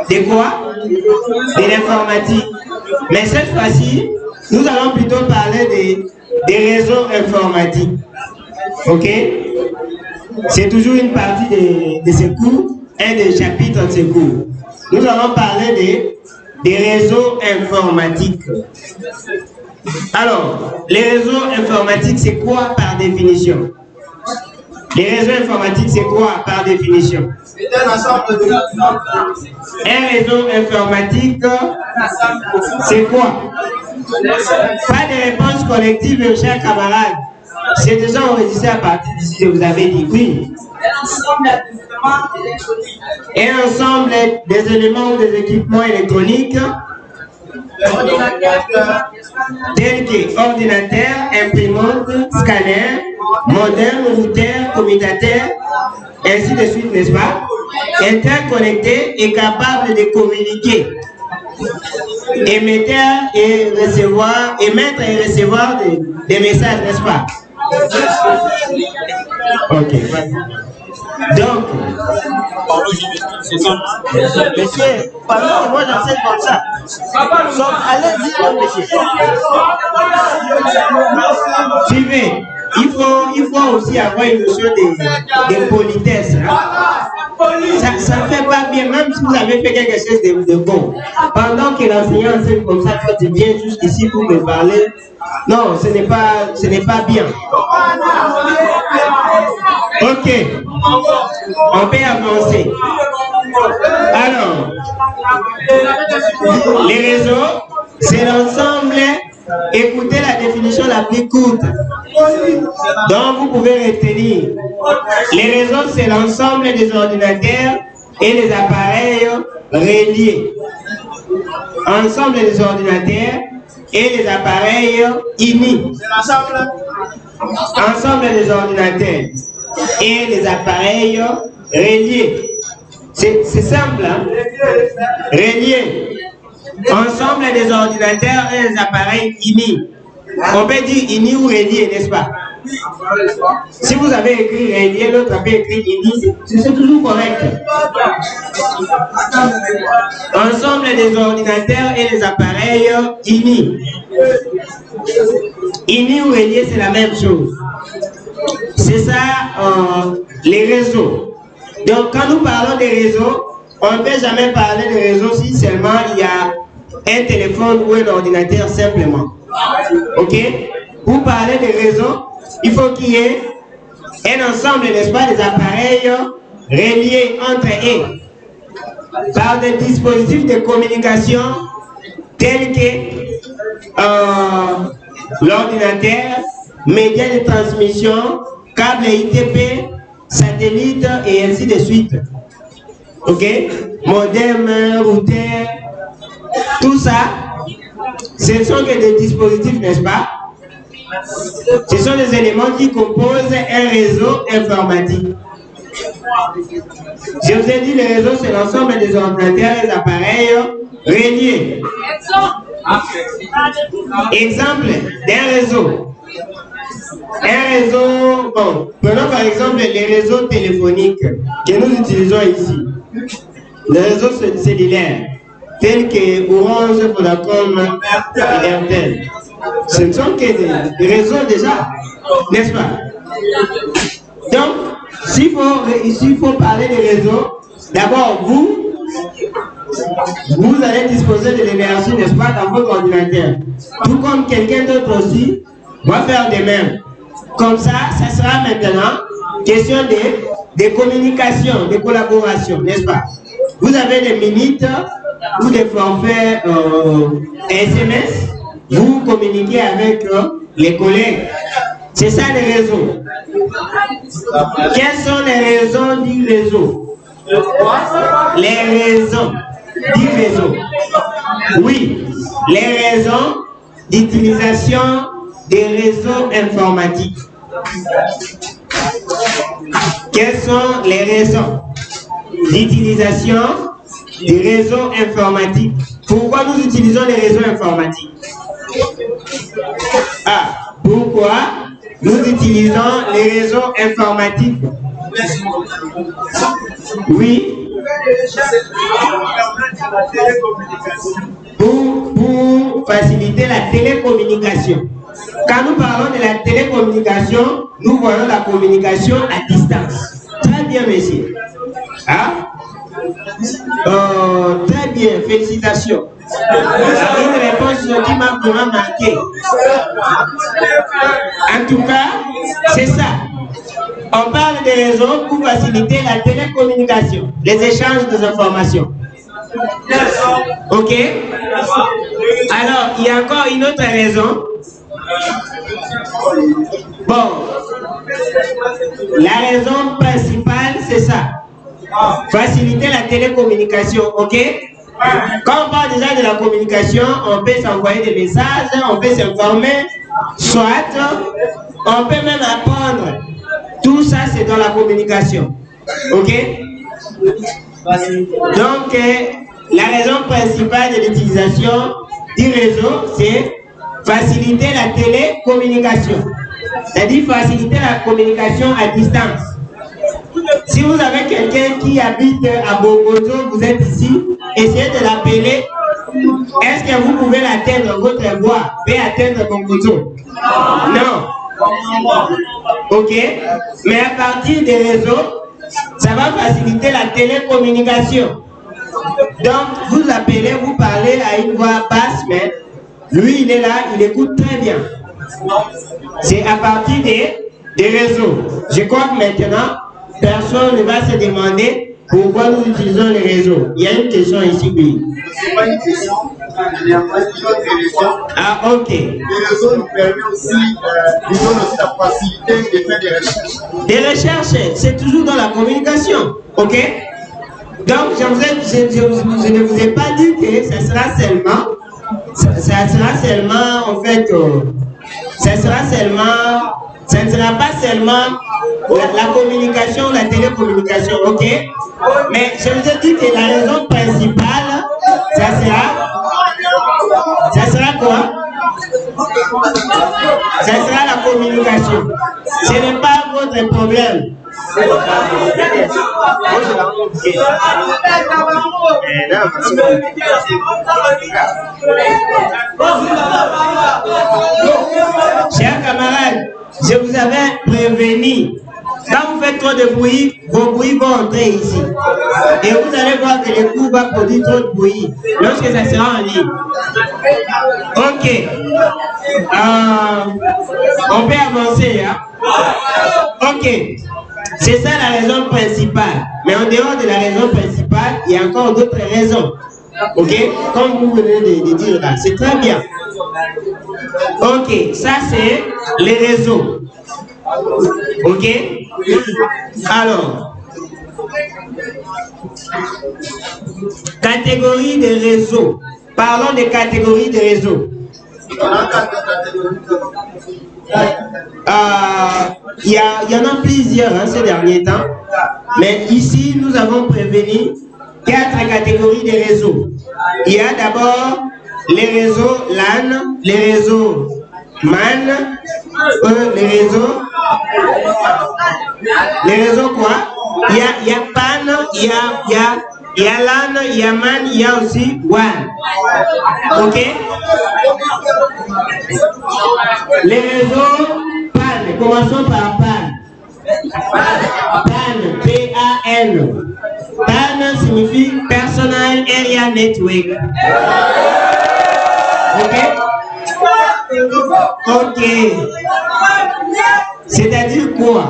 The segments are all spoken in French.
De quoi? De l'informatique. Mais cette fois-ci, nous allons plutôt parler des réseaux informatiques. Ok? C'est toujours une partie de ce cours, un des chapitres de ce cours. Nous allons parler des réseaux informatiques. Alors, les réseaux informatiques, c'est quoi par définition? Les réseaux informatiques, c'est quoi par définition? Un réseau informatique, c'est quoi? Pas de réponse collective, mes chers camarades. C'est déjà enregistré à partir d'ici, je vous avais dit oui. Un ensemble des éléments ou des équipements électroniques tels que ordinateur, imprimante, scanner, modem, routeur, commutateur, ainsi de suite, n'est-ce pas? Interconnecté et capable de communiquer. Émetteur et recevoir, émettre et recevoir des messages, n'est-ce pas? Ok. Donc, monsieur, pardon, moi j'enseigne comme ça. Donc, allez-y, monsieur. Suivez. Il faut aussi avoir une notion de politesse. Hein? Ça ne fait pas bien, même si vous avez fait quelque chose de bon. Pendant que l'enseignant enseigne comme ça, tu viens jusqu'ici pour me parler. Non, ce n'est pas bien. Ok, on peut avancer. Alors, les réseaux, c'est l'ensemble. Écoutez la définition la plus courte. Donc, vous pouvez retenir. Les réseaux, c'est l'ensemble des ordinateurs et des appareils reliés. Ensemble des ordinateurs et des appareils unis. Ensemble des ordinateurs et des appareils reliés. C'est simple, hein? Reliés. Ensemble des ordinateurs et des appareils unis. On peut dire unis ou reliés, n'est-ce pas? Si vous avez écrit relié, l'autre avait écrit unis, c'est toujours correct. Ensemble des ordinateurs et des appareils unis. Unis ou reliés, c'est la même chose. C'est ça, les réseaux. Donc, quand nous parlons des réseaux, on ne peut jamais parler de réseau si seulement il y a un téléphone ou un ordinateur simplement. Ok? Pour parler de réseau, il faut qu'il y ait un ensemble, n'est-ce pas, des appareils reliés entre eux par des dispositifs de communication tels que l'ordinateur, médias de transmission, câble ITP, satellite et ainsi de suite. Ok? Modem, routeur, tout ça, ce sont que des dispositifs, n'est-ce pas? Ce sont des éléments qui composent un réseau informatique. Je vous ai dit, le réseau, c'est l'ensemble des ordinateurs et des appareils reliés. Exemple d'un réseau. Un réseau, bon, prenons par exemple les réseaux téléphoniques que nous utilisons ici. Les réseaux cellulaires, tels que Orange, Vodacom, Airtel. Ce ne sont que des réseaux déjà, n'est-ce pas? Donc, s'il faut parler des réseaux, d'abord vous allez disposer de l'énergie, n'est-ce pas, dans votre ordinateur. Tout comme quelqu'un d'autre aussi va faire de même. Comme ça, ça sera maintenant question de communication, de collaboration, n'est-ce pas? Vous avez des minutes ou des forfaits SMS, vous communiquez avec les collègues. C'est ça les réseaux. Quelles sont les raisons du réseau? Les raisons du réseau. Oui, les raisons d'utilisation des réseaux informatiques. Quelles sont les raisons d'utilisation des réseaux informatiques? Pourquoi nous utilisons les réseaux informatiques? Pourquoi nous utilisons les réseaux informatiques? Oui. Pour faciliter la télécommunication. Quand nous parlons de la télécommunication, nous voyons la communication à distance. Très bien, messieurs. Hein? Très bien, félicitations. Une réponse qui m'a vraiment marqué. En tout cas, c'est ça. On parle des réseaux pour faciliter la télécommunication, les échanges des informations. Ok? Alors, il y a encore une autre raison. Bon, la raison principale, c'est ça. Faciliter la télécommunication, ok? Quand on parle déjà de la communication, on peut s'envoyer des messages, on peut s'informer, soit on peut même apprendre. Tout ça, c'est dans la communication, ok? Donc, la raison principale de l'utilisation du réseau, c'est faciliter la télécommunication. C'est-à-dire faciliter la communication à distance. Si vous avez quelqu'un qui habite à Bogoto, vous êtes ici, essayez de l'appeler. Est-ce que vous pouvez l'atteindre, votre voix peut atteindre Bogoto? Non. Ok. Mais à partir des réseaux, ça va faciliter la télécommunication. Donc, vous l'appelez, vous parlez à une voix basse, mais lui, il est là, il écoute très bien. C'est à partir des réseaux. Je crois que maintenant, personne ne va se demander pourquoi nous utilisons les réseaux. Il y a une question ici, oui. C'est pas une question. Il y a une autre raison. Ah, ok. Les réseaux nous permettent aussi, nous donnent aussi la facilité de faire des recherches. Des recherches, c'est toujours dans la communication. Ok? Donc, je ne vous ai pas dit que ça sera seulement, en fait, ça ne sera pas seulement la communication, la télécommunication, ok? Mais je vous ai dit que la raison principale, ça sera quoi? Ça sera la communication. Ce n'est pas votre problème. Chers camarades, je vous avais prévenu. Quand vous faites trop de bruit, vos bruits vont entrer ici. Et vous allez voir que le coup va produire trop de bruit lorsque ça sera en ligne. Ok. On peut avancer. Hein? Ok. C'est ça la raison principale. Mais en dehors de la raison principale, il y a encore d'autres raisons. Ok? Comme vous venez de dire là. C'est très bien. Ok. Ça, c'est les réseaux. Ok? Alors, catégorie de réseaux. Parlons des catégories de réseaux. Il y en a plusieurs ces derniers temps. Mais ici, nous avons prévenu 4 catégories de réseaux. Il y a d'abord les réseaux LAN, les réseaux MAN, les réseaux quoi? Il y a PAN, il y a LAN, il y a MAN, il y a aussi WAN. Ok? Les réseaux PAN, commençons par PAN. PAN, P-A-N. PAN signifie Personal Area Network. Ok? Ok. C'est-à-dire quoi?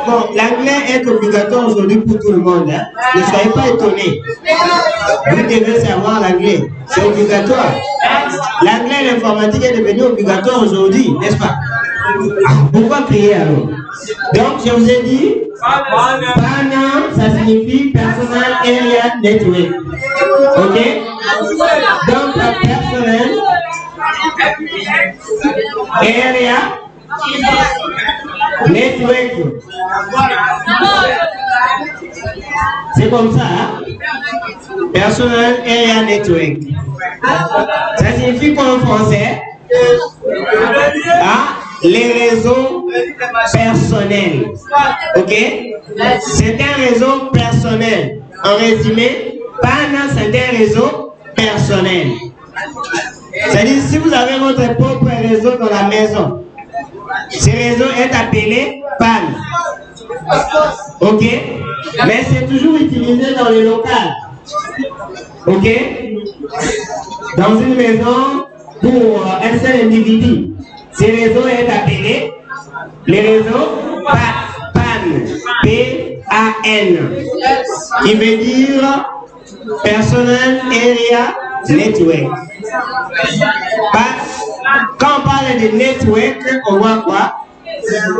Bon, l'anglais est obligatoire aujourd'hui pour tout le monde. Hein? Ne soyez pas étonnés. Vous devez savoir l'anglais. C'est obligatoire. L'anglais et l'informatique est devenu obligatoire aujourd'hui, n'est-ce pas? Pourquoi crier alors? Donc, je vous ai dit, PAN, ça signifie Personal Area Network. Ok? Donc, Personal Area Network. C'est comme ça, hein? Personal Area Network. Ça signifie quoi en français? Ah, les réseaux personnel. Ok? C'est un réseau personnel. En résumé, PAN, c'est un réseau personnel. C'est-à-dire, si vous avez votre propre réseau dans la maison, ce réseau est appelé PAN. Ok? Mais c'est toujours utilisé dans le local. Ok? Dans une maison pour un seul individu, ce réseau est appelé le réseau PAN. P-A-N. Il veut dire Personal Area Network. Quand on parle de network, on voit quoi?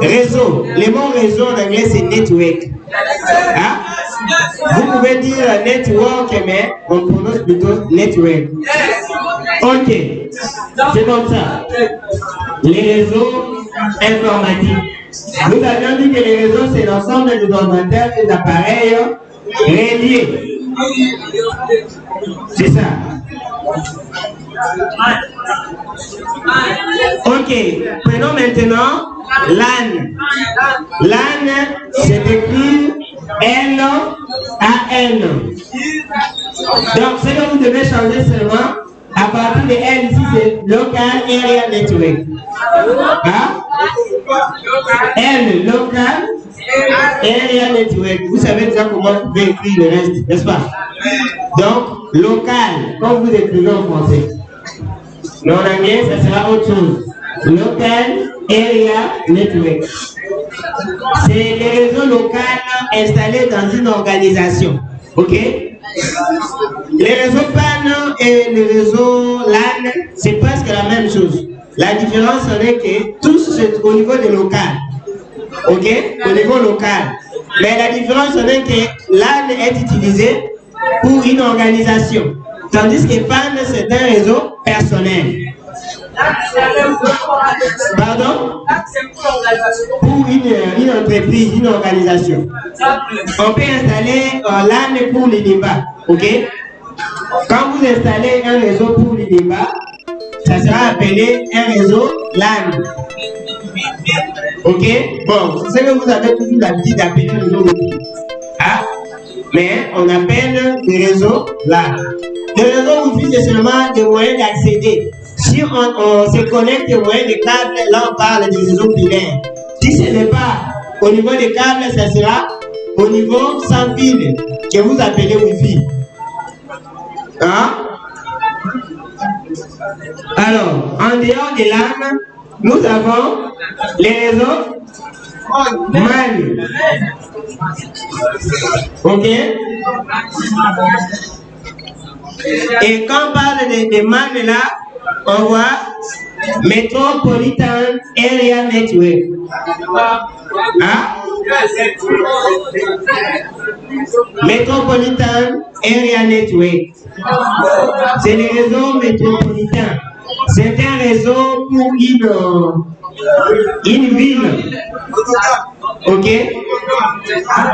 Réseau. Le mot réseau en anglais c'est network. Hein? Vous pouvez dire network, mais on prononce plutôt network. Ok. C'est comme ça. Les réseaux informatiques. Nous avions dit que les réseaux c'est l'ensemble des ordinateurs et des appareils reliés. C'est ça. Ok, prenons maintenant LAN. LAN, c'est écrit L-A-N. Donc, ce que vous devez changer seulement, à partir de L, ici, c'est Local Area Network. Hein? L, Local Area Network. Vous savez déjà comment vous pouvez écrire le reste, n'est-ce pas? Donc, local, comme vous écrivez en français. Mais en anglais, ça sera autre chose. Local Area Network. C'est les réseaux locaux installés dans une organisation. Ok? Les réseaux PAN et les réseaux LAN, c'est presque la même chose. La différence est que tous c'est au niveau de local. Ok? Au niveau local. Mais la différence est que LAN est utilisé pour une organisation. Tandis que PAN, c'est un réseau personnel. Pardon? Pour une entreprise, une organisation. On peut installer LAN pour les débats. Ok? Quand vous installez un réseau pour les débats, ça sera appelé un réseau LAN. Ok? Bon, c'est ce que vous avez toujours l'habitude d'appeler un réseau Wi-Fi. Ah? Mais on appelle le réseau LAN. Le réseau Wi-Fi, c'est seulement des moyens d'accéder. Si on se connecte au moyen des câbles, là on parle du réseau filaire. Si ce n'est pas au niveau des câbles, ça sera au niveau sans fil que vous appelez Wi-Fi. Hein? Alors, en dehors de LAN, nous avons les réseaux MAN. Ok? Et quand on parle de MAN là, on voit Metropolitan Area Network. Hein? Metropolitan Area Network. C'est le réseau métropolitain. C'est un réseau pour une ville. Ok?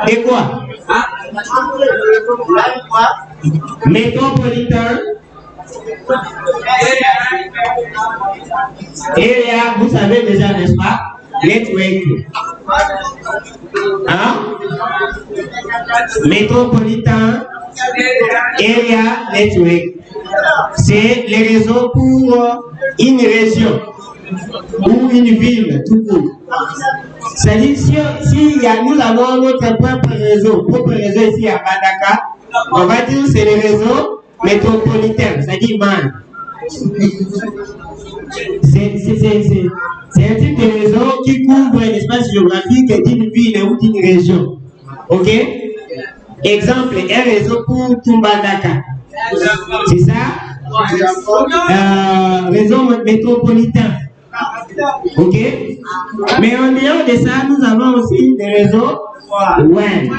Et quoi? Métropolitain Area, vous savez déjà, n'est-ce pas? Network. Hein? Metropolitan Area Network. C'est les réseaux pour une région ou une ville, tout court. C'est-à-dire, si nous avons notre propre réseau ici à Badaka, on va dire que c'est le réseau métropolitain, c'est-à-dire MAN. C'est un type de réseau qui couvre un espace géographique d'une ville ou d'une région. Ok? Exemple, un réseau pour Tumbandaka. C'est ça? Réseau métropolitain. Ok? Mais en dehors de ça, nous avons aussi des réseaux WAN.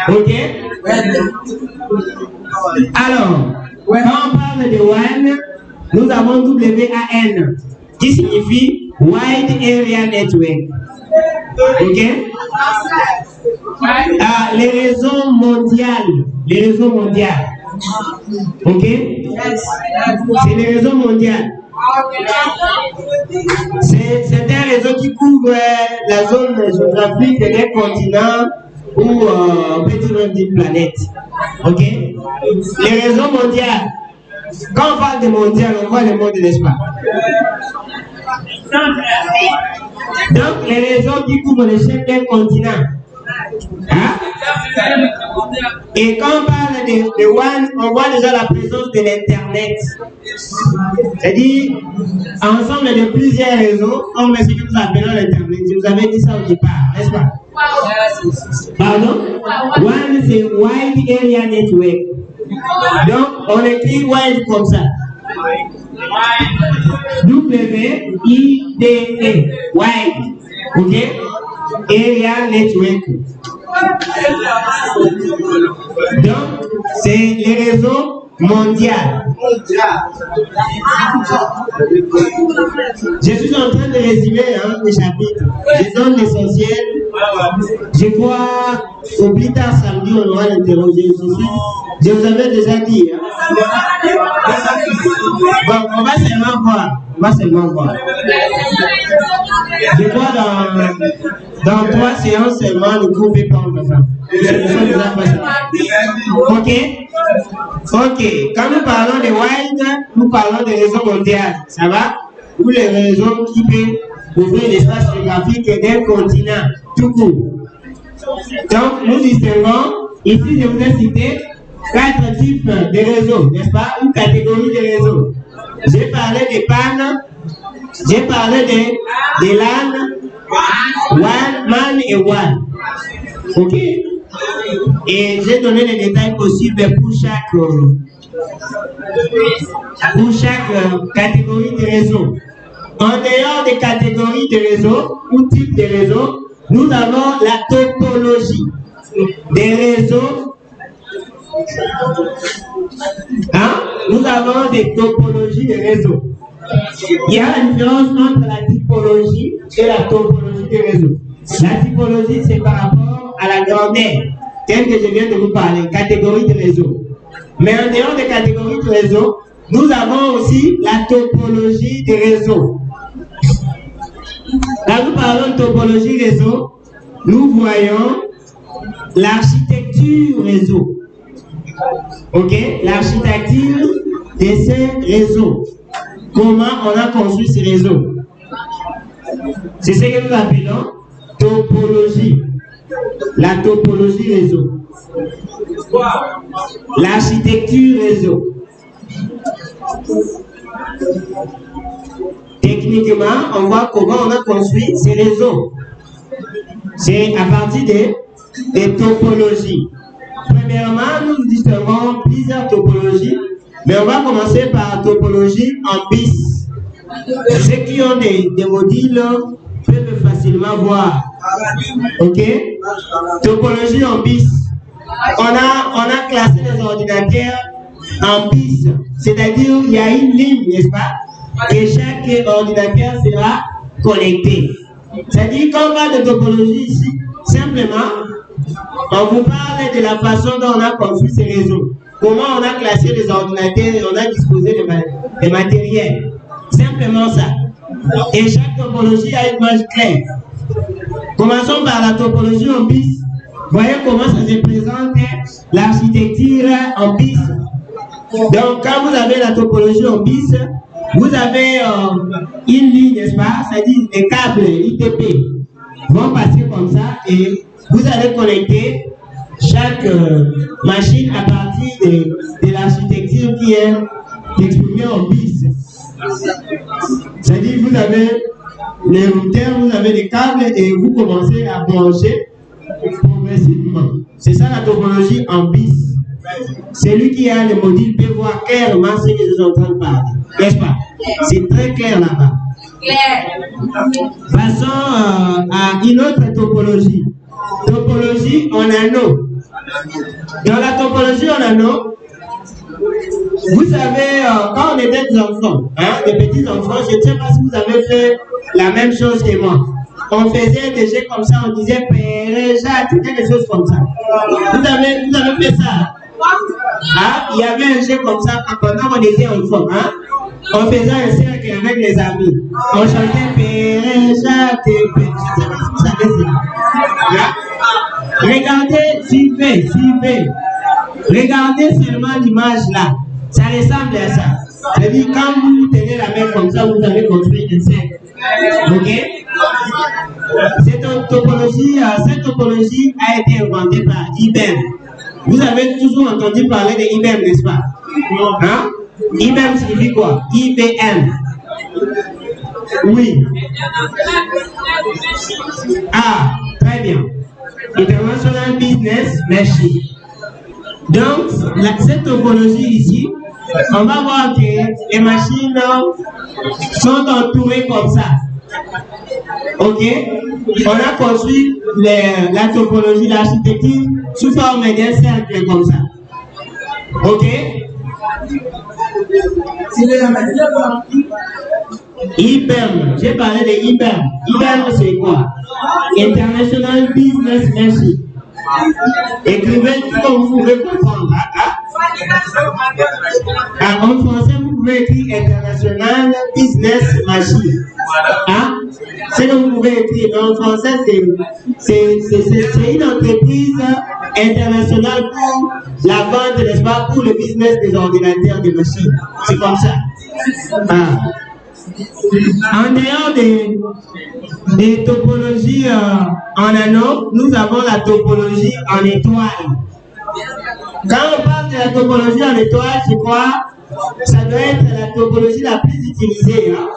Ok? Alors, quand on parle de WAN, nous avons WAN, qui signifie Wide Area Network. Ok? Les réseaux mondiaux. Ok? C'est les réseaux mondiaux. C'est un réseau qui couvre la zone géographique des continents ou on peut dire même d'une planète. Ok? Les réseaux mondiaux. Quand on parle de mondial, on voit le monde, n'est-ce pas? Donc, les réseaux qui couvrent l'échelle d'un continent. Hein? Et quand on parle de WAN, on voit déjà la présence de l'Internet. C'est-à-dire, ensemble de plusieurs réseaux, comme ce que nous appelons l'Internet. Je vous avais dit ça au départ, n'est-ce pas? Pardon? WAN, c'est Wide Area Network. Donc, on écrit wide comme ça. W-I-D-E, wide. Ok? Area Network. Donc, c'est les réseaux mondiaux. Je suis en train de résumer les chapitres. Je donne l'essentiel. Je crois au plus tard samedi, on aura l'interroger. Je vous avais déjà dit. Bon, on va seulement voir. Je crois dans 3 séances seulement, le groupe est pas en train. Ok. Quand nous parlons de wide, nous parlons des réseaux mondiaux. Ça va? Ou les réseaux qui peuvent ouvrir l'espace géographique d'un continent tout court. Donc, nous distinguons, ici je vous ai cité 4 types de réseaux, n'est-ce pas? Ou catégories de réseaux. J'ai parlé des PAN, j'ai parlé des LAN, WAN, MAN et WAN. Ok? Et j'ai donné les détails possibles pour chaque catégorie de réseau. En dehors des catégories de réseaux ou types de réseaux, nous avons la topologie des réseaux. Nous avons des topologies de réseaux. Il y a une différence entre la typologie et la topologie des réseaux. La typologie, c'est par rapport à la grandeur, telle que je viens de vous parler, catégorie de réseaux. Mais en dehors des catégories de réseaux, nous avons aussi la topologie des réseaux. Quand nous parlons de topologie réseau, nous voyons l'architecture réseau. Ok? L'architecture de ces réseaux. Comment on a construit ces réseaux? C'est ce que nous appelons topologie. La topologie réseau. L'architecture réseau. Techniquement, on voit comment on a construit ces réseaux. C'est à partir des topologies. Premièrement, nous distinguons plusieurs topologies, mais on va commencer par la topologie en bis. Ceux qui ont des modules peuvent facilement voir. Ok? Topologie en bis. On a classé les ordinateurs en bis, c'est-à-dire il y a une ligne, n'est-ce pas? Et chaque ordinateur sera connecté. C'est-à-dire qu'on parle de topologie ici, simplement, on vous parle de la façon dont on a construit ces réseaux. Comment on a classé les ordinateurs et on a disposé des matériels. Simplement ça. Et chaque topologie a une image claire. Commençons par la topologie en bis. Voyez comment ça se présente l'architecture en bis. Donc, quand vous avez la topologie en bis, vous avez une ligne, n'est-ce pas? C'est-à-dire des câbles ITP vont passer comme ça et vous allez connecter chaque machine à partir de l'architecture qui est exprimée en bis. C'est-à-dire vous avez les routeurs, vous avez les câbles et vous commencez à brancher progressivement. C'est ça la topologie en bis. Celui qui a le module peut voir clairement ce que je suis en train de parler. N'est-ce pas? C'est très clair là-bas. Passons à une autre topologie. Topologie en anneau. Dans la topologie en anneau, vous savez, quand on était des enfants, des petits enfants, je ne sais pas si vous avez fait la même chose que moi. On faisait des jeux comme ça, on disait Père Jacques, quelque chose comme ça. Vous avez fait ça? Il y avait un jeu comme ça pendant qu'on était enfant. On faisait un cercle avec les amis. On chantait Père, Jacques, Père. Je sais pas si vous savez ça. Regardez, suivez. Regardez seulement l'image là. Ça ressemble à ça. C'est-à-dire, quand vous tenez la main comme ça, vous avez construit un cercle. Ok? Cette topologie a été inventée par IBM. Vous avez toujours entendu parler de IBM, n'est-ce pas? Hein? IBM signifie quoi? IBM. Oui. Ah, très bien. International Business Machine. Donc, cette topologie ici, on va voir que les machines sont entourées comme ça. Ok? On a construit la topologie, l'architecture sous forme d'un cercle comme ça. Ok? IBM, j'ai parlé de IBM. IBM, c'est quoi? International Business Machine. Écrivez tout comme vous pouvez comprendre. En français, vous pouvez écrire International Business Machine. C'est que vous pouvez écrire. Mais en français, c'est une entreprise internationale pour la vente, n'est-ce pas, pour le business des ordinateurs, des machines. C'est comme ça. En dehors des topologies en anneau, nous avons la topologie en étoile. Quand on parle de la topologie en étoile, je crois ça doit être la topologie la plus utilisée. Hein?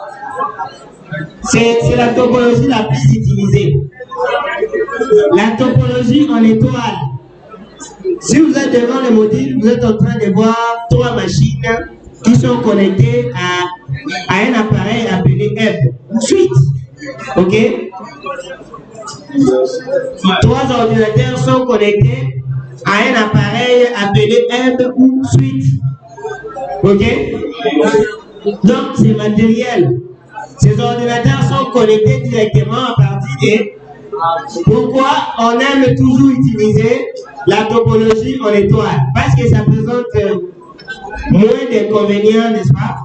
C'est la topologie la plus utilisée. La topologie en étoile. Si vous êtes devant le module, vous êtes en train de voir 3 machines qui sont connectées à un appareil appelé Hub. Suite. Ok? 3 ordinateurs sont connectés à un appareil appelé Hub ou Suite. Ok? Donc, c'est matériel. Ces ordinateurs sont connectés directement à partir de... Pourquoi on aime toujours utiliser la topologie en étoile? Parce que ça présente moins d'inconvénients, n'est-ce pas,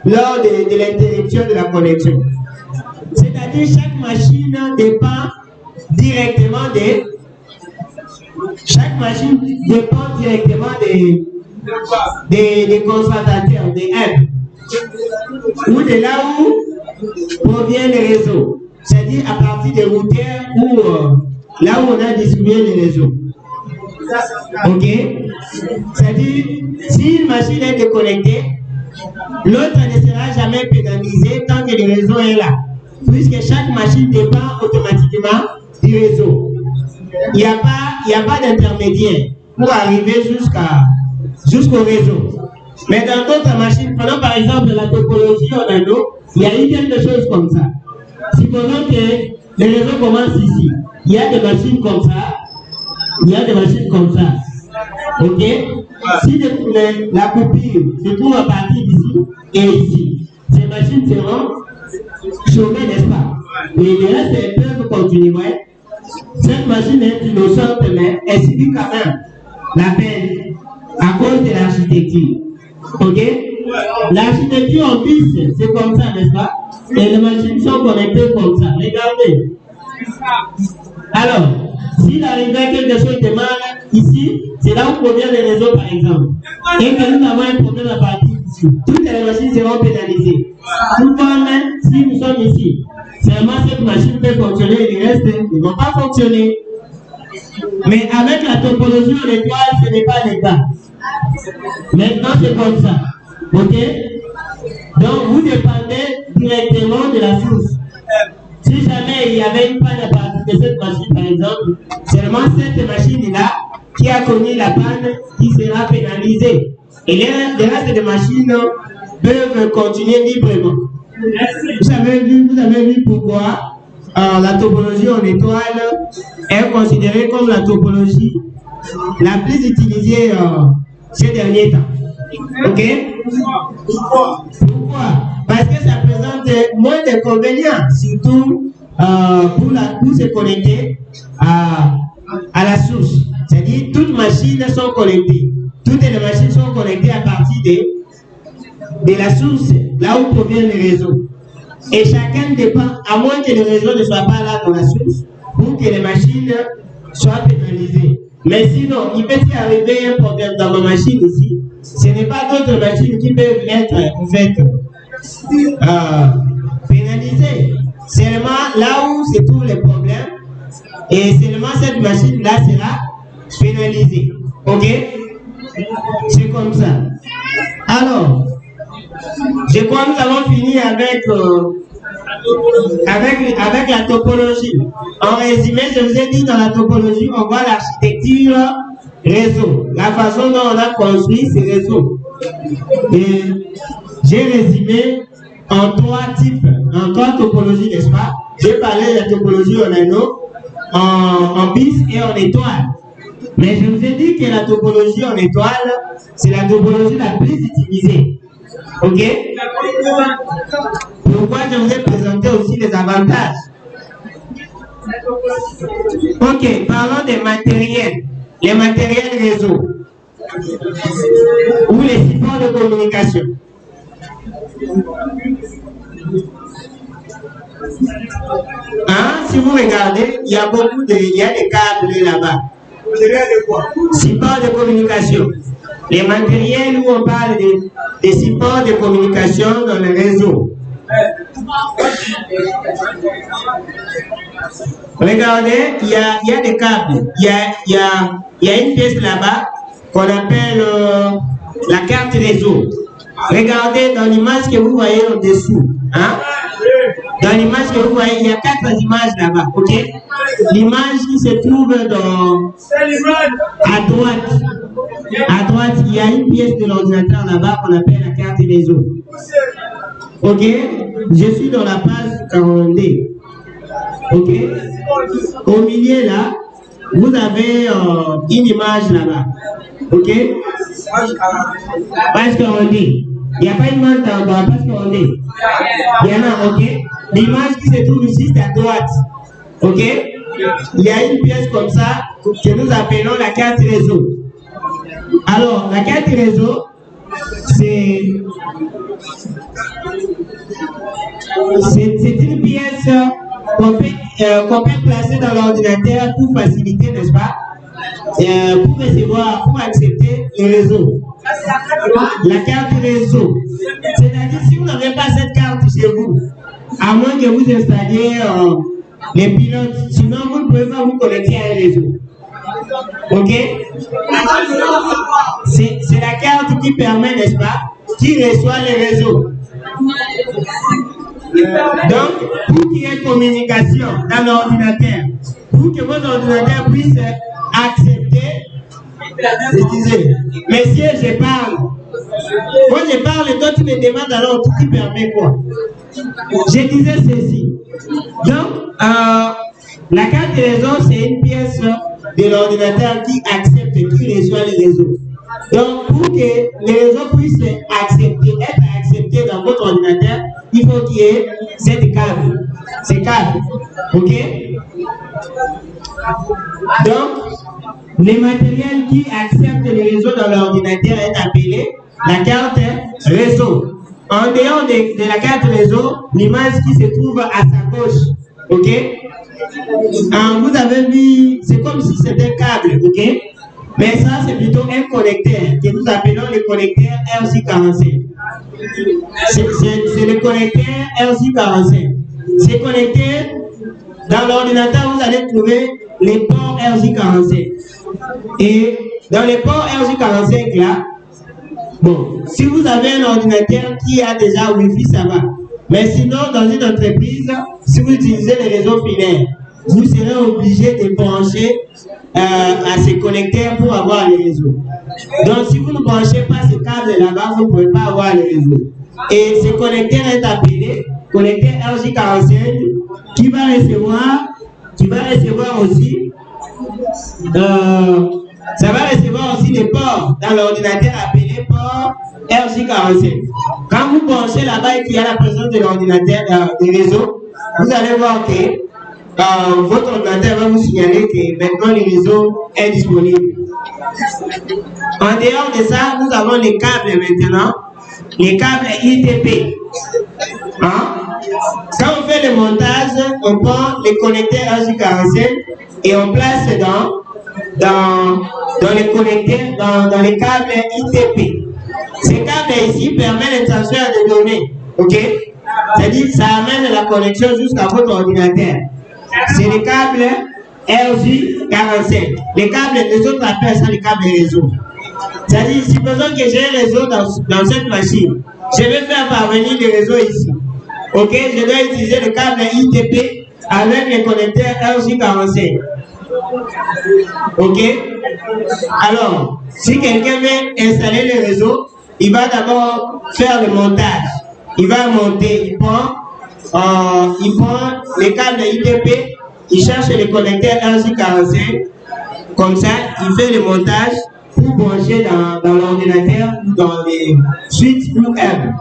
lors de l'interruption de la connexion. C'est-à-dire chaque machine dépend directement des concentrateurs, des hubs, ou de là où provient le réseau. C'est-à-dire à partir des routeurs ou là où on a distribué le réseau. Ok? C'est-à-dire, si une machine est déconnectée, l'autre ne sera jamais pénalisé tant que le réseau est là. Puisque chaque machine dépend automatiquement du réseau. Il n'y a pas d'intermédiaire pour arriver jusqu'au réseau. Mais dans d'autres machines, prenons par exemple la topologie en anneau, il y a eu quelque chose comme ça. Supposons que le réseau commence ici. Il y a des machines comme ça. Il y a des machines comme ça. Ok? Si la coupure se trouve à partir d'ici et ici, ces machines seront chômées, n'est-ce pas? Mais le reste, elles peuvent continuer. Ouais? Cette machine est innocente, mais elle subit quand même la peine à cause de l'architecture. Ok? L'architecture en piste, c'est comme ça, n'est-ce pas? Et les machines sont connectées comme ça. Regardez. Alors, s'il arrivait quelque chose de mal ici, c'est là où provient le réseau, par exemple. Et que nous avons un problème à partir d'ici. Toutes les machines seront pénalisées. Tout comme si nous sommes ici. Seulement cette machine peut fonctionner et le reste ne vont pas fonctionner. Mais avec la topologie en étoile, ce n'est pas le cas. Maintenant, c'est comme ça. Ok? Donc, vous dépendez directement de la source. Si jamais il y avait une panne à partir de cette machine, par exemple, seulement cette machine-là qui a connu la panne qui sera pénalisée. Et les restes des machines peuvent continuer librement. Vous avez vu pourquoi la topologie en étoile est considérée comme la topologie la plus utilisée ces derniers temps. Ok? Pourquoi? Parce que ça présente moins d'inconvénients, surtout pour se connecter à la source. C'est-à-dire toutes les machines sont connectées. Toutes les machines sont connectées à partir de la source, là où provient le réseau. Et chacun dépend, à moins que le réseau ne soit pas là dans la source, pour que les machines soient pénalisées. Mais sinon, il peut y arriver un problème dans ma machine ici. Ce n'est pas d'autres machines qui peuvent être, en fait, pénalisées. Seulement là où se trouvent les problèmes, et seulement cette machine-là sera pénalisée. Ok? C'est comme ça. Alors, je crois que nous avons fini avec la topologie. En résumé, je vous ai dit dans la topologie, on voit l'architecture réseau, la façon dont on a construit ces réseaux. Et j'ai résumé en 3 types, en 3 topologies, n'est-ce pas? J'ai parlé de la topologie en anneau, en bis et en étoile. Mais je vous ai dit que la topologie en étoile, c'est la topologie la plus utilisée. Ok? Pourquoi je vous ai présenté aussi les avantages? Ok, parlons des matériels. Les matériels réseau ou les supports de communication. Hein? Si vous regardez, il y a des câbles là-bas. Supports de communication. Les matériels où on parle des supports de communication dans le réseau. Regardez, il y a des câbles. Il y a une pièce là-bas qu'on appelle la carte réseau. Regardez dans l'image que vous voyez en dessous. Hein? Dans l'image que vous voyez, il y a 4 images là-bas. Ok? L'image qui se trouve à droite. À droite, il y a une pièce de l'ordinateur là-bas qu'on appelle la carte réseau. Ok? Je suis dans la page 42. Ok? Au milieu là, vous avez une image là-bas. Ok? Page 42. Il n'y a pas une image dans la page 42. Il y en a, ok? L'image qui se trouve ici, c'est à droite. Ok? Il y a une pièce comme ça que nous appelons la carte réseau. Alors, la carte réseau, c'est une pièce qu'on peut placer dans l'ordinateur pour faciliter, n'est-ce pas? Pour recevoir, pour accepter le réseau. La carte réseau. C'est-à-dire, si vous n'avez pas cette carte chez vous, à moins que vous installiez les pilotes, sinon vous ne pouvez pas vous connecter à un réseau. Ok? C'est la carte qui permet, n'est-ce pas, qui reçoit les réseaux. Donc, pour qu'il y ait communication dans l'ordinateur, pour que votre ordinateur puisse accepter, excusez, messieurs, je parle. Quand je parle, toi tu me demandes alors tout qui permet quoi? Je disais ceci. Donc, la carte réseau, c'est une pièce de l'ordinateur qui accepte, qui reçoit les réseaux. Donc, pour que les réseaux puissent être acceptés dans votre ordinateur, il faut qu'il y ait cette câble. Ces câbles. Ok? Donc, les matériels qui acceptent les réseaux dans l'ordinateur est appelé la carte réseau. En dehors de la carte réseau, l'image qui se trouve à sa gauche. Ok? Vous avez vu, c'est comme si c'était un câble. Ok? Mais ça, c'est plutôt un connecteur que nous appelons le connecteur RJ45. C'est le connecteur RJ45. C'est connecté dans l'ordinateur, vous allez trouver les ports RJ45. Et dans les ports RJ45 là, bon, si vous avez un ordinateur qui a déjà Wi-Fi, ça va. Mais sinon, dans une entreprise, si vous utilisez les réseaux filaires, vous serez obligé de brancher à ces connecteurs pour avoir les réseaux. Donc, si vous ne branchez pas ces câbles là-bas, vous ne pouvez pas avoir les réseaux. Et ce connecteur est appelé connecteur RJ45 qui va recevoir aussi ça va recevoir aussi des ports dans l'ordinateur appelé port RJ45. Quand vous branchez là-bas et qu'il y a la présence de l'ordinateur des réseaux, vous allez voir que votre ordinateur va vous signaler que maintenant le réseau est disponible. En dehors de ça, nous avons les câbles maintenant. les câbles ITP. Hein? Quand on fait le montage, on prend les connecteurs RJ45 et on place dans les connecteurs, dans les câbles ITP. Ces câbles ici permettent le transfert de données. Ok? C'est-à-dire ça amène la connexion jusqu'à votre ordinateur. C'est les câbles RJ45. Les câbles, les autres appellent ça les câbles réseau. C'est-à-dire, supposons que j'ai un réseau dans cette machine. Je vais faire parvenir le réseau ici. Ok, je dois utiliser le câble ITP avec les connecteurs RJ45. Ok? Alors, si quelqu'un veut installer le réseau, il va d'abord faire le montage. Il va monter, il prend les câbles ITP, il cherche les connecteurs RJ45. Comme ça, il fait le montage pour brancher dans l'ordinateur ou dans les suites web.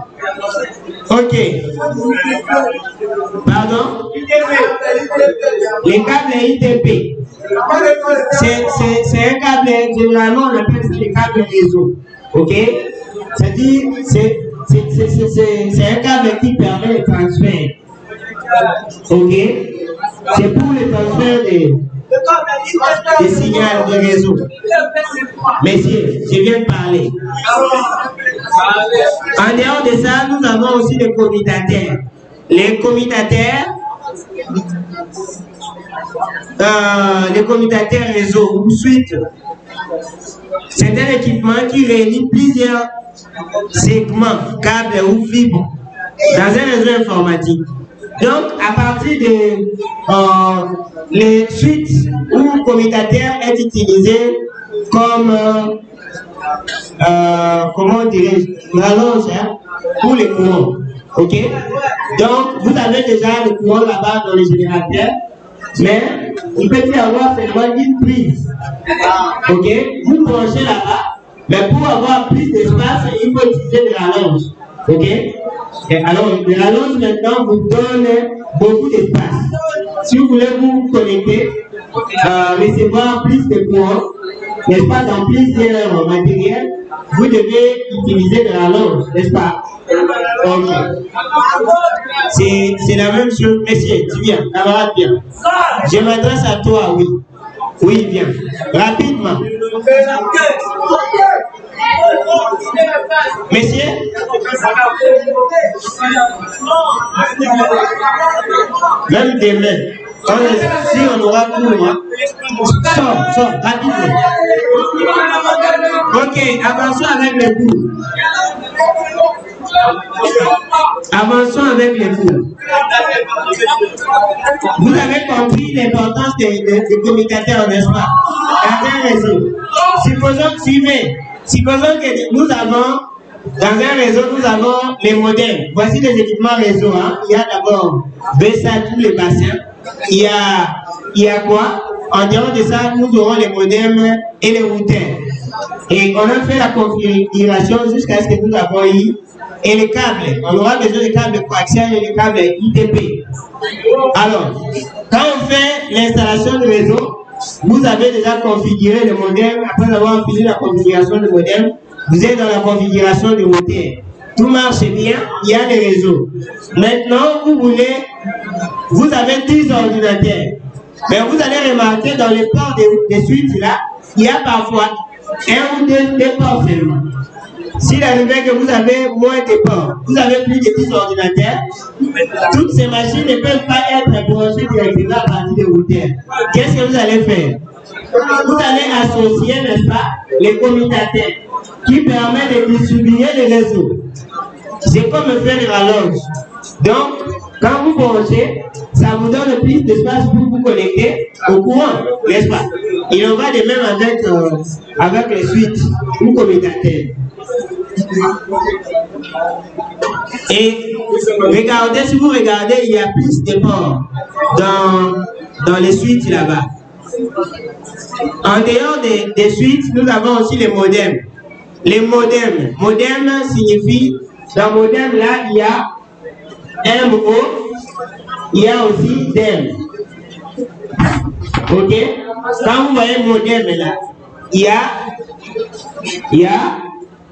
Ok. Pardon? Les câbles ITP. C'est un câble, généralement on appelle ça les câbles réseau. Ok? C'est-à-dire, c'est un câble qui permet le transfert. Ok? C'est pour le transfert des signaux de réseau. Messieurs, je viens de parler. En dehors de ça, nous avons aussi les commutateurs. Les commutateurs réseau ou suite. C'est un équipement qui réunit plusieurs segments, câbles ou fibres dans un réseau informatique. Donc, à partir de les suites ou commutateurs est utilisé comme comment dirais-je, rallonge pour les courants. Ok? Donc, vous avez déjà le courant là-bas dans les générateurs, mais il peut y avoir seulement une prise. Ok? Vous branchez là-bas, mais pour avoir plus d'espace, il faut utiliser des rallonges. Ok? Et alors, les rallonges maintenant vous donnent beaucoup d'espace. Si vous voulez vous connecter, recevoir plus de courant, n'est-ce pas, dans plusieurs matériels, vous devez utiliser des rallonges, n'est-ce pas? Ok. C'est la même chose. Messieurs, tu viens, camarade, viens. Je m'adresse à toi, oui. Oui, viens. Rapidement. Messieurs, même demain, si on aura cours, hein, sors, rapidement. Ok, avançons avec les cours. Avançons avec les cours. Vous avez compris l'importance des commutateurs, n'est-ce pas? Dans un réseau. Supposons que nous avons, dans un réseau, nous avons les modems. Voici les équipements réseau. Hein. Il y a d'abord BSA, tous les bassins. Il y a quoi? En dehors de ça, nous aurons les modems et les routeurs. Et on a fait la configuration jusqu'à ce que nous avons eu. Et les câbles, on aura besoin de câbles coaxial et de câbles ITP. Alors, quand on fait l'installation du réseau, vous avez déjà configuré le modem. Après avoir fini la configuration du modem, vous êtes dans la configuration du routeur. Tout marche bien, il y a des réseaux. Maintenant, vous avez 10 ordinateurs. Mais vous allez remarquer dans les ports des suites là, il y a parfois un ou deux ports seulement. S'il arrivait que vous avez moins de ports, vous avez plus de 10 ordinateurs, toutes ces machines ne peuvent pas être branchées directement à partir des routeurs. Qu'est-ce que vous allez faire? Vous allez associer, n'est-ce pas, les commutateurs qui permettent de distribuer les réseaux. C'est comme faire les rallonges. Donc, quand vous branchez, ça vous donne plus d'espace pour vous connecter au courant, n'est-ce pas? Il en va de même avec les suites ou commutateurs. Et regardez, si vous regardez, il y a plus de ports dans les suites là-bas. En dehors des suites, nous avons aussi les modems. Les modems. Modem signifie, dans modem là, il y a MO, il y a aussi DEM. Ok? Quand vous voyez modem là, il y a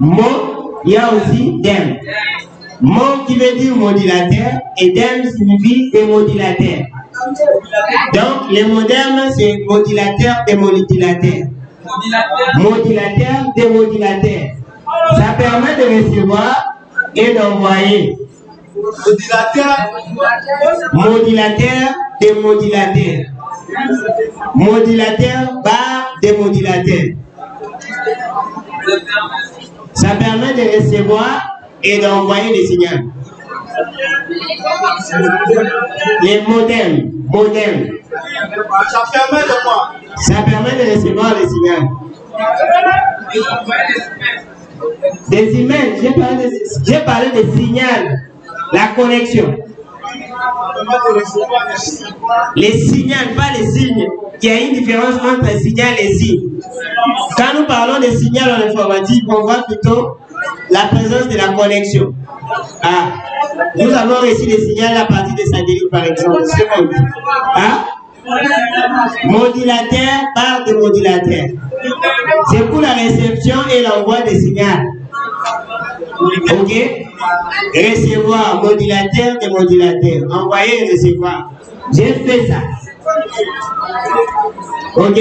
MO il y a aussi dem. Mon qui veut dire modulateur et dem signifie démodulateur. Donc, les modernes, c'est modulateur, démodulateur. Modulateur, démodulateur. Ça permet de recevoir et d'envoyer. Modulateur, démodulateur. Modulateur, barre, démodulateur. Ça permet de recevoir et d'envoyer des signaux. Les modems. Ça permet de quoi? Ça permet de recevoir les signaux. Des emails, j'ai parlé de signal, la connexion. Les signaux, pas les signes. Il y a une différence entre un signal et signe. Quand nous parlons de signal en informatique, on voit plutôt la présence de la connexion. Ah, nous avons reçu des signaux à partir des satellites, par exemple. Ah, modulateur, barre de modulateur. C'est pour la réception et l'envoi des signaux. Ok? Recevoir, modulateur, démodulateur. Envoyer et recevoir. J'ai fait ça. Ok?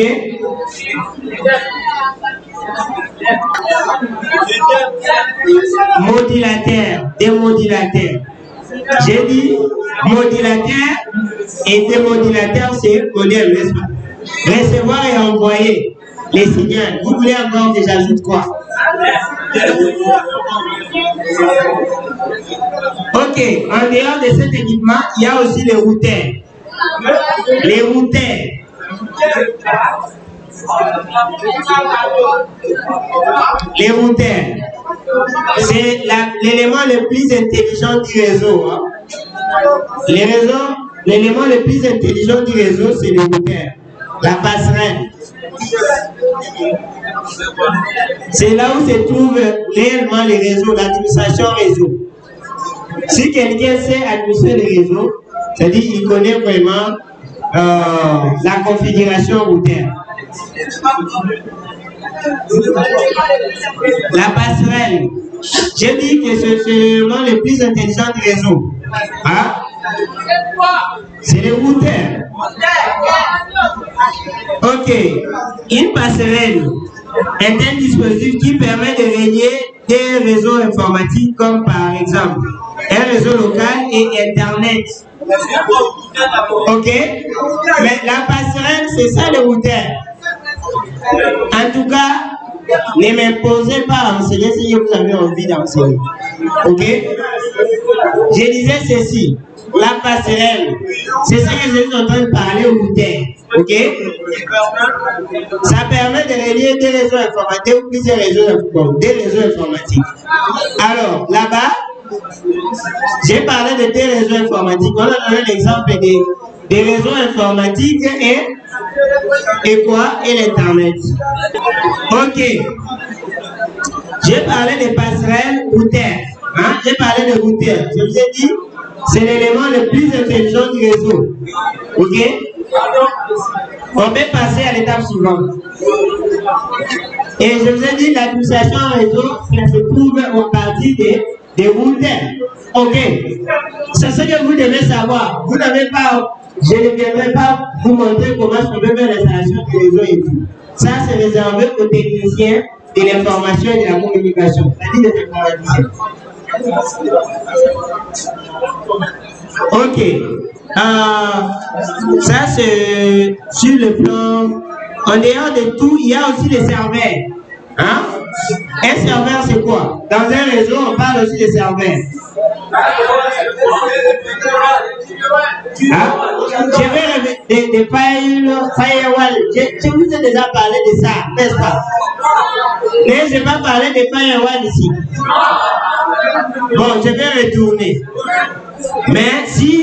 Modulateur, démodulateur. J'ai dit modulateur et démodulateur, c'est modèle, n'est-ce pas? Recevoir et envoyer les signaux. Vous voulez encore que j'ajoute quoi? Ok, en dehors de cet équipement, il y a aussi les routeurs. Les routeurs. Les routeurs. C'est l'élément le plus intelligent du réseau. Hein. L'élément le plus intelligent du réseau, c'est le routeur. La passerelle. C'est là où se trouve réellement les réseaux, l'administration réseau. Si quelqu'un sait administrer les réseaux, c'est-à-dire qu'il connaît vraiment la configuration routeur. La passerelle. J'ai dit que c'est l'élément le plus intelligent du réseau. Hein? C'est le routeur. Ok. Une passerelle est un dispositif qui permet de relier des réseaux informatiques comme par exemple un réseau local et Internet. Ok? Mais la passerelle, c'est ça le routeur. En tout cas, ne m'imposez pas à enseigner si vous avez envie d'enseigner. Ok? Je disais ceci. La passerelle, c'est ça que je suis en train de parler au routeur. Ok? Ça permet de relier des réseaux informatiques ou plusieurs réseaux informatiques. Alors, là-bas, j'ai parlé de des réseaux informatiques. On a donné l'exemple des réseaux informatiques et quoi? Et l'Internet. Ok. J'ai parlé des passerelles routeurs. Hein? J'ai parlé de routeurs. Je vous ai dit, c'est l'élément le plus intelligent du réseau. Ok? On peut passer à l'étape suivante. Et je vous ai dit, l'administration réseau, ça se trouve en partie des routeurs. Ok? C'est ce que vous devez savoir. Vous n'avez pas, je ne viendrai pas vous montrer comment je peux faire l'installation du réseau et tout. Ça, c'est réservé aux techniciens de l'information et de la communication. C'est-à-dire des informaticiens. Ok. Ça, c'est sur le plan. En dehors de tout, il y a aussi les serveurs. Hein? Un serveur, c'est quoi? Dans un réseau, on parle aussi de serveurs. Hein? Je vais des firewall. Je vous ai déjà parlé de ça, n'est-ce pas? Mais je ne vais pas parler de firewall ici. Bon, je vais retourner. Mais si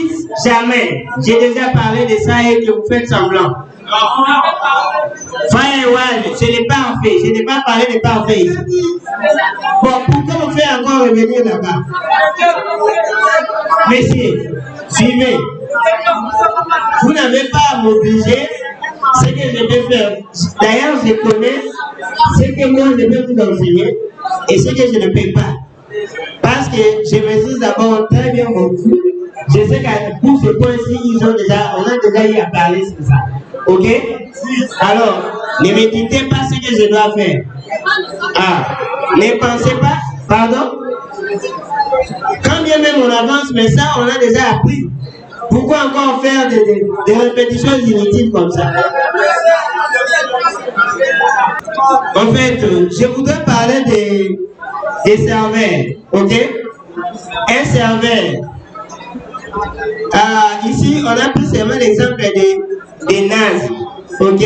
jamais j'ai déjà parlé de ça et que vous faites semblant, firewall, ce n'est pas parfait. Je n'ai pas parlé de parfait ici. Bon, pourquoi vous faites encore revenir là-bas? Messieurs, suivez. Vous n'avez pas à m'obliger ce que je peux faire. D'ailleurs, je connais ce que moi je peux vous enseigner et ce que je ne peux pas. Parce que je maîtrise d'abord très bien mon cours. Je sais que pour ce point-ci, on a déjà eu à parler sur ça. Ok? Alors, ne me dites pas ce que je dois faire. Ah, ne pensez pas, pardon? Quand bien même on avance, mais ça, on a déjà appris. Pourquoi encore faire des répétitions inutiles comme ça? En fait, je voudrais parler des serveurs, ok? Un serveur. Ici, on a pris seulement l'exemple des NAS, ok?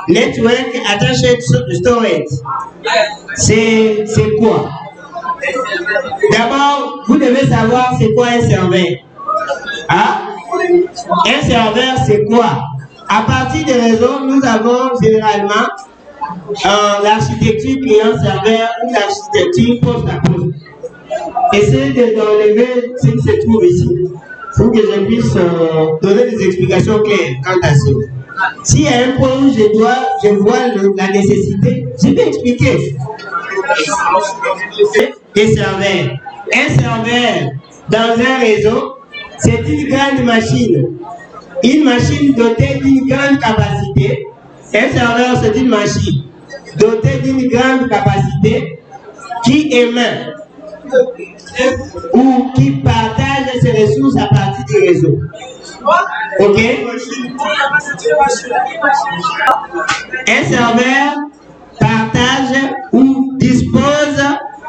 Network Attached Storage. C'est quoi? D'abord, vous devez savoir c'est quoi un serveur. Ah? Un serveur, c'est quoi? À partir des réseaux, nous avons généralement l'architecture client-serveur ou l'architecture poste à poste. Essayez d'enlever ce qui se trouve ici pour que je puisse donner des explications claires quant à ça. S'il y a un point où je vois la nécessité, je vais expliquer. Des serveurs. Un serveur dans un réseau, c'est une grande machine. Une machine dotée d'une grande capacité. Un serveur, c'est une machine dotée d'une grande capacité qui émet ou qui partage ses ressources à partir du réseau. Ok? Un serveur partage ou dispose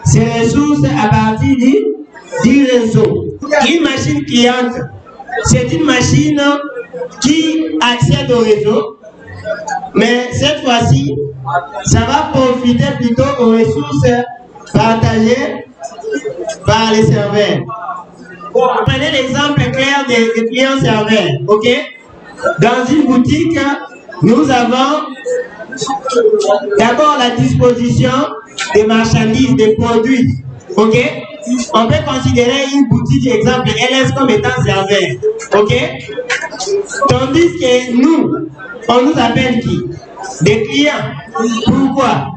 ses ressources à partir du réseau. Une machine cliente, c'est une machine qui accède au réseau, mais cette fois-ci, ça va profiter plutôt aux ressources partagées par les serveurs. Prenez l'exemple clair des clients serveurs, ok? Dans une boutique, nous avons d'abord la disposition des marchandises, des produits, ok? On peut considérer une boutique, exemple, LS comme étant serveur, ok? Tandis que nous, on nous appelle qui? Des clients. Pourquoi?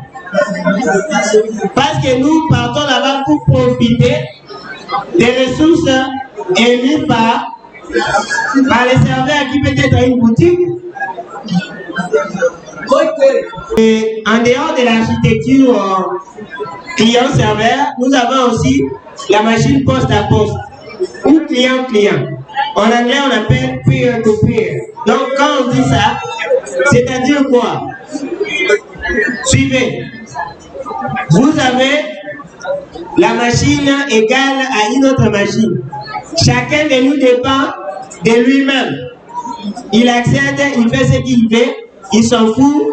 Parce que nous partons là-bas pour profiter des ressources émises par les serveurs qui peut être une boutique. Et en dehors de l'architecture client-serveur, nous avons aussi la machine poste à poste ou client-client. En anglais, on appelle peer-to-peer. Donc, quand on dit ça, c'est-à-dire quoi? Suivez. Vous avez la machine égale à une autre machine. Chacun de nous dépend de lui-même. Il accède, il fait ce qu'il veut, il s'en fout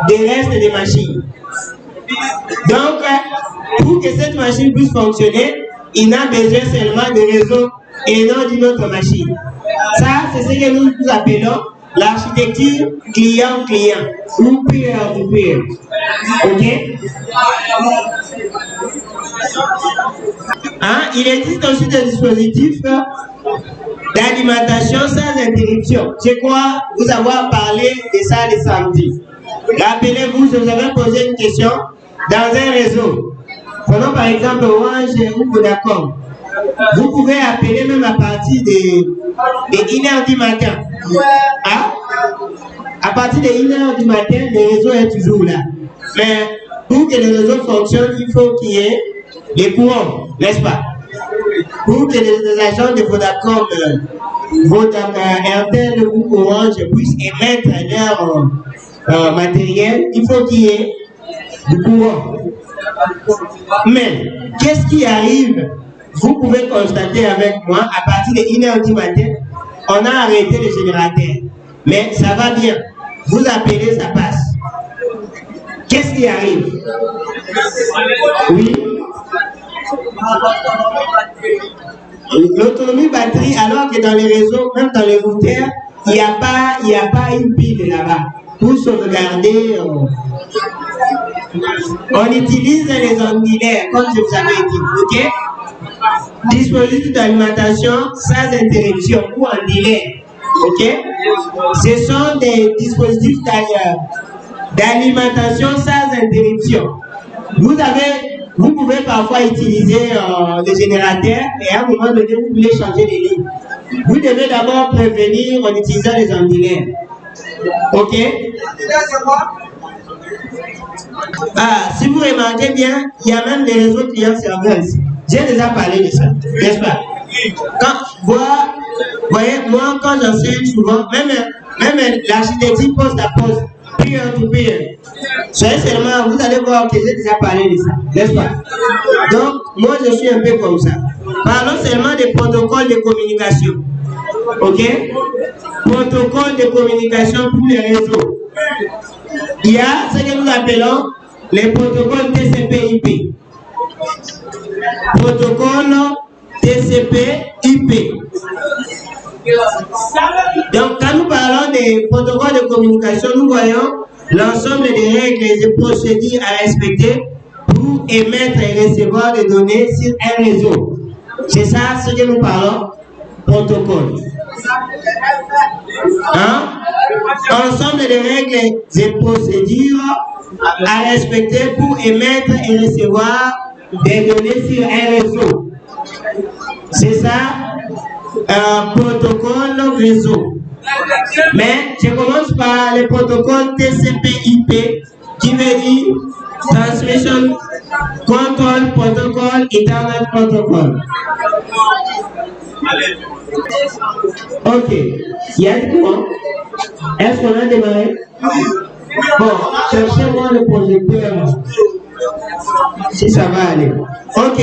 des restes des machines. Donc, pour que cette machine puisse fonctionner, il n'a besoin seulement de réseau et non d'une autre machine. Ça, c'est ce que nous appelons l'architecture client-client ou peer-to-peer. Ok? Il existe aussi des dispositifs d'alimentation sans interruption. Je crois vous avoir parlé de ça le samedi. Rappelez-vous, je vous avais posé une question dans un réseau. Prenons par exemple Orange ou Vodacom. Vous pouvez appeler même à partir de 1h du matin. À partir de 1h du matin, le réseau est toujours là. Mais pour que le réseau fonctionne, il faut qu'il y ait les courants, n'est-ce pas? Pour que les agents de Vodacom, Airtel ou Orange puissent émettre leur matériel, il faut qu'il y ait du courant. Mais qu'est-ce qui arrive? Vous pouvez constater avec moi, à partir de 1h du matin, on a arrêté le générateur. Mais ça va bien. Vous appelez, ça passe. Qu'est-ce qui arrive? Oui. L'autonomie batterie, alors que dans les réseaux, même dans les routeurs, il n'y a pas une pile là-bas pour sauvegarder. On utilise les ondulaires, comme je vous avais dit, ok? Dispositif d'alimentation sans interruption ou en délai, ok? Ce sont des dispositifs d'alimentation sans interruption. Vous Vous pouvez parfois utiliser le générateur et à un moment donné, vous voulez changer les lignes. Vous devez d'abord prévenir en utilisant les ondulaires. Ok? Si vous remarquez bien, il y a même des réseaux clients-serveurs ici. J'ai déjà parlé de ça, n'est-ce pas? Voyez, moi, quand j'enseigne souvent, même l'architecture poste à poste, peer to peer. Soyez seulement, vous allez voir que j'ai déjà parlé de ça, n'est-ce pas? Donc, moi, je suis un peu comme ça. Parlons seulement des protocoles de communication. Ok? Protocole de communication pour les réseaux. Il y a ce que nous appelons les protocoles TCP/IP. Protocole TCP/IP. Donc, quand nous parlons des protocoles de communication, nous voyons l'ensemble des règles et des procédures à respecter pour émettre et recevoir des données sur un réseau. C'est ça ce que nous parlons, protocole. Ensemble des règles et procédures à respecter pour émettre et recevoir des données sur un réseau. C'est ça, protocole réseau. Mais je commence par le protocole TCP/IP qui veut dire Transmission Control Protocol, Internet Protocol. Ok. Il y a du quoi? Est-ce qu'on a démarré? Bon, cherchez-moi le projecteur. Si ça va aller. Ok.